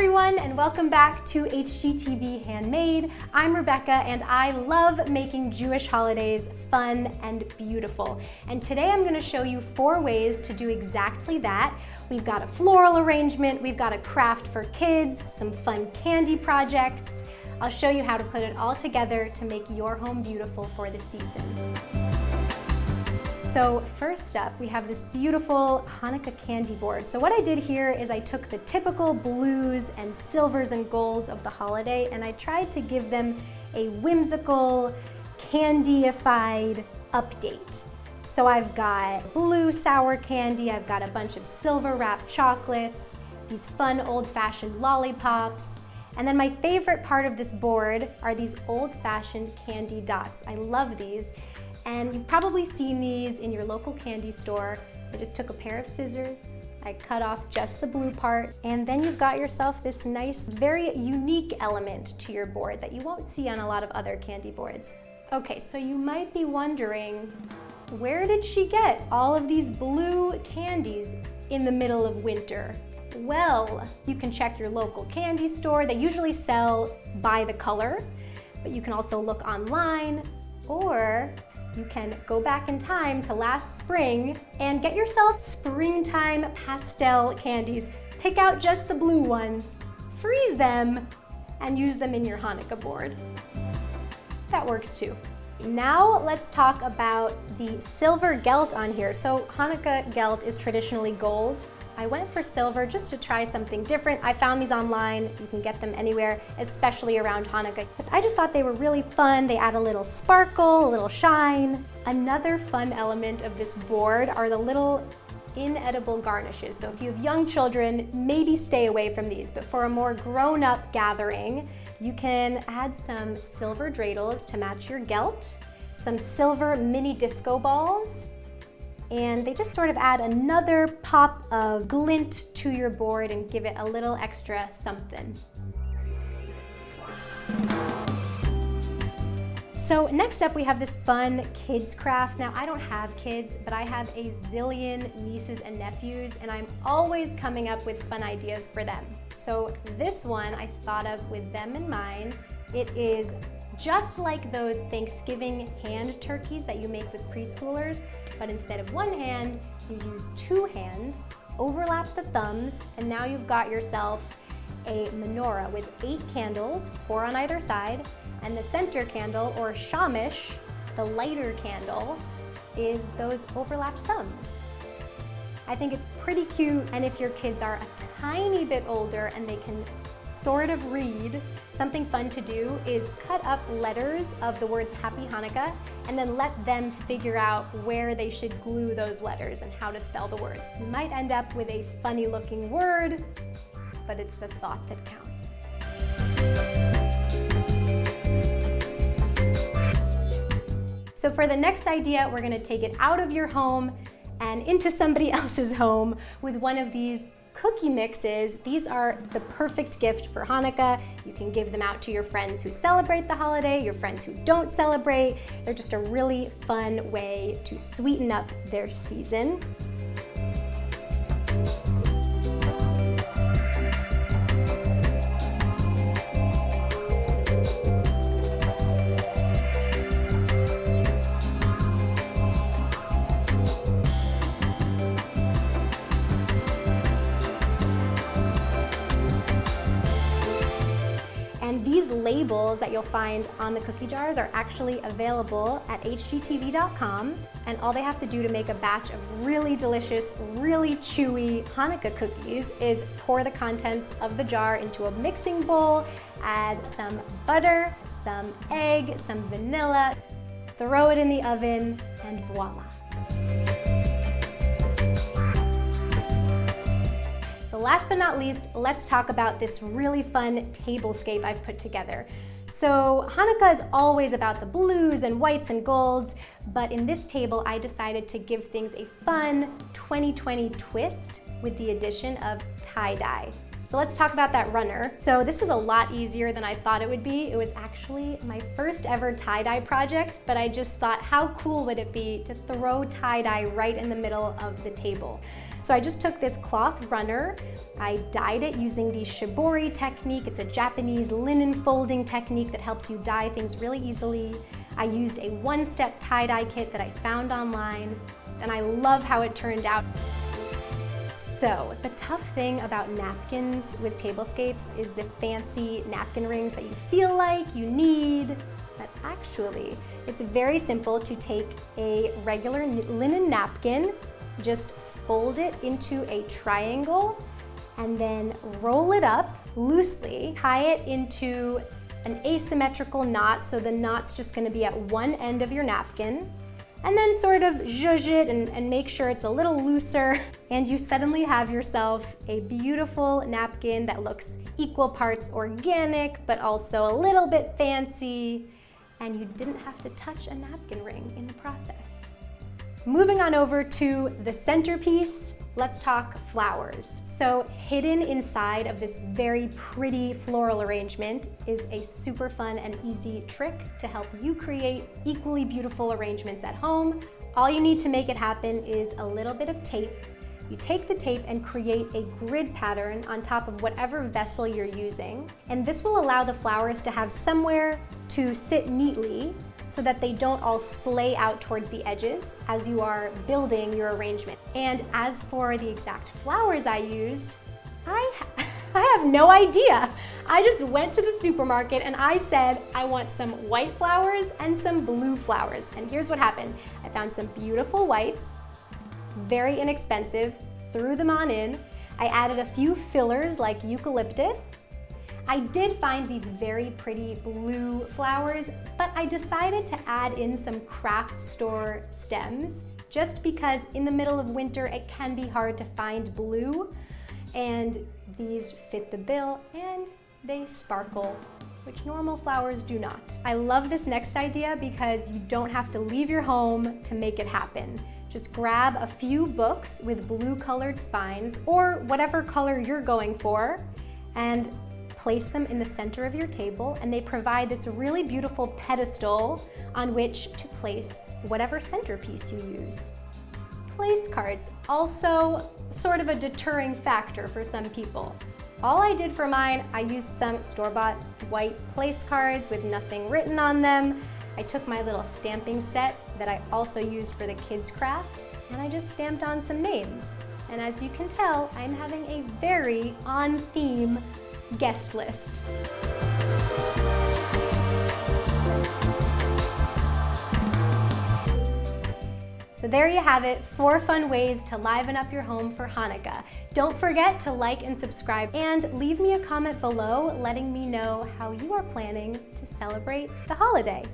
everyone, and welcome back to HGTV Handmade. I'm Rebecca, and I love making Jewish holidays fun and beautiful. And today I'm going to show you 4 ways to do exactly that. We've got a floral arrangement, we've got a craft for kids, some fun candy projects. I'll show you how to put it all together to make your home beautiful for the season. So first up, we have this beautiful Hanukkah candy board. So what I did here is I took the typical blues and silvers and golds of the holiday, and I tried to give them a whimsical, candyified update. So I've got blue sour candy, I've got a bunch of silver wrapped chocolates, these fun old-fashioned lollipops, and then my favorite part of this board are these old-fashioned candy dots. I love these. And you've probably seen these in your local candy store. I just took a pair of scissors, I cut off just the blue part, and then you've got yourself this nice, very unique element to your board that you won't see on a lot of other candy boards. Okay, so you might be wondering, where did she get all of these blue candies in the middle of winter? Well, you can check your local candy store. They usually sell by the color, but you can also look online, or you can go back in time to last spring and get yourself springtime pastel candies. Pick out just the blue ones, freeze them, and use them in your Hanukkah board. That works too. Now let's talk about the silver gelt on here. So Hanukkah gelt is traditionally gold. I went for silver just to try something different. I found these online. You can get them anywhere, especially around Hanukkah. But I just thought they were really fun. They add a little sparkle, a little shine. Another fun element of this board are the little inedible garnishes. So if you have young children, maybe stay away from these. But for a more grown-up gathering, you can add some silver dreidels to match your gelt, some silver mini disco balls, and they just sort of add another pop of glint to your board and give it a little extra something. So next up we have this fun kids craft. Now I don't have kids, but I have a zillion nieces and nephews, and I'm always coming up with fun ideas for them. So this one I thought of with them in mind. It is just like those Thanksgiving hand turkeys that you make with preschoolers, but instead of one hand, you use 2 hands, overlap the thumbs, and now you've got yourself a menorah with 8 candles, 4 on either side, and the center candle, or shamish, the lighter candle, is those overlapped thumbs. I think it's pretty cute, and if your kids are a tiny bit older and they can sort of read, something fun to do is cut up letters of the words Happy Hanukkah and then let them figure out where they should glue those letters and how to spell the words. You might end up with a funny looking word, but it's the thought that counts. So for the next idea, we're going to take it out of your home and into somebody else's home with one of these cookie mixes. These are the perfect gift for Hanukkah. You can give them out to your friends who celebrate the holiday, your friends who don't celebrate. They're just a really fun way to sweeten up their season. And these labels that you'll find on the cookie jars are actually available at hgtv.com, and all they have to do to make a batch of really delicious, really chewy Hanukkah cookies is pour the contents of the jar into a mixing bowl, add some butter, some egg, some vanilla, throw it in the oven, and voila. So last but not least, let's talk about this really fun tablescape I've put together. So Hanukkah is always about the blues and whites and golds, but in this table I decided to give things a fun 2020 twist with the addition of tie-dye. So let's talk about that runner. So this was a lot easier than I thought it would be. It was actually my first ever tie-dye project, but I just thought how cool would it be to throw tie-dye right in the middle of the table. So I just took this cloth runner, I dyed it using the shibori technique. It's a Japanese linen folding technique that helps you dye things really easily. I used a one-step tie-dye kit that I found online, and I love how it turned out. So the tough thing about napkins with tablescapes is the fancy napkin rings that you feel like you need, but actually it's very simple to take a regular linen napkin, just fold it into a triangle, and then roll it up loosely, tie it into an asymmetrical knot, so the knot's just gonna be at one end of your napkin, and then sort of zhuzh it and make sure it's a little looser, and you suddenly have yourself a beautiful napkin that looks equal parts organic, but also a little bit fancy, and you didn't have to touch a napkin ring in the process. Moving on over to the centerpiece, let's talk flowers. So hidden inside of this very pretty floral arrangement is a super fun and easy trick to help you create equally beautiful arrangements at home. All you need to make it happen is a little bit of tape. You take the tape and create a grid pattern on top of whatever vessel you're using, and this will allow the flowers to have somewhere to sit neatly so that they don't all splay out towards the edges as you are building your arrangement. And as for the exact flowers I used, I have no idea. I just went to the supermarket and I said, I want some white flowers and some blue flowers. And here's what happened. I found some beautiful whites, very inexpensive, threw them on in. I added a few fillers like eucalyptus. I did find these very pretty blue flowers, but I decided to add in some craft store stems just because in the middle of winter it can be hard to find blue, and these fit the bill and they sparkle, which normal flowers do not. I love this next idea because you don't have to leave your home to make it happen. Just grab a few books with blue colored spines or whatever color you're going for and place them in the center of your table, and they provide this really beautiful pedestal on which to place whatever centerpiece you use. Place cards, also sort of a deterring factor for some people. All I did for mine, I used some store-bought white place cards with nothing written on them. I took my little stamping set that I also used for the kids' craft, and I just stamped on some names. And as you can tell, I'm having a very on-theme guest list. So there you have it, 4 fun ways to liven up your home for Hanukkah. Don't forget to like and subscribe, and leave me a comment below letting me know how you are planning to celebrate the holiday.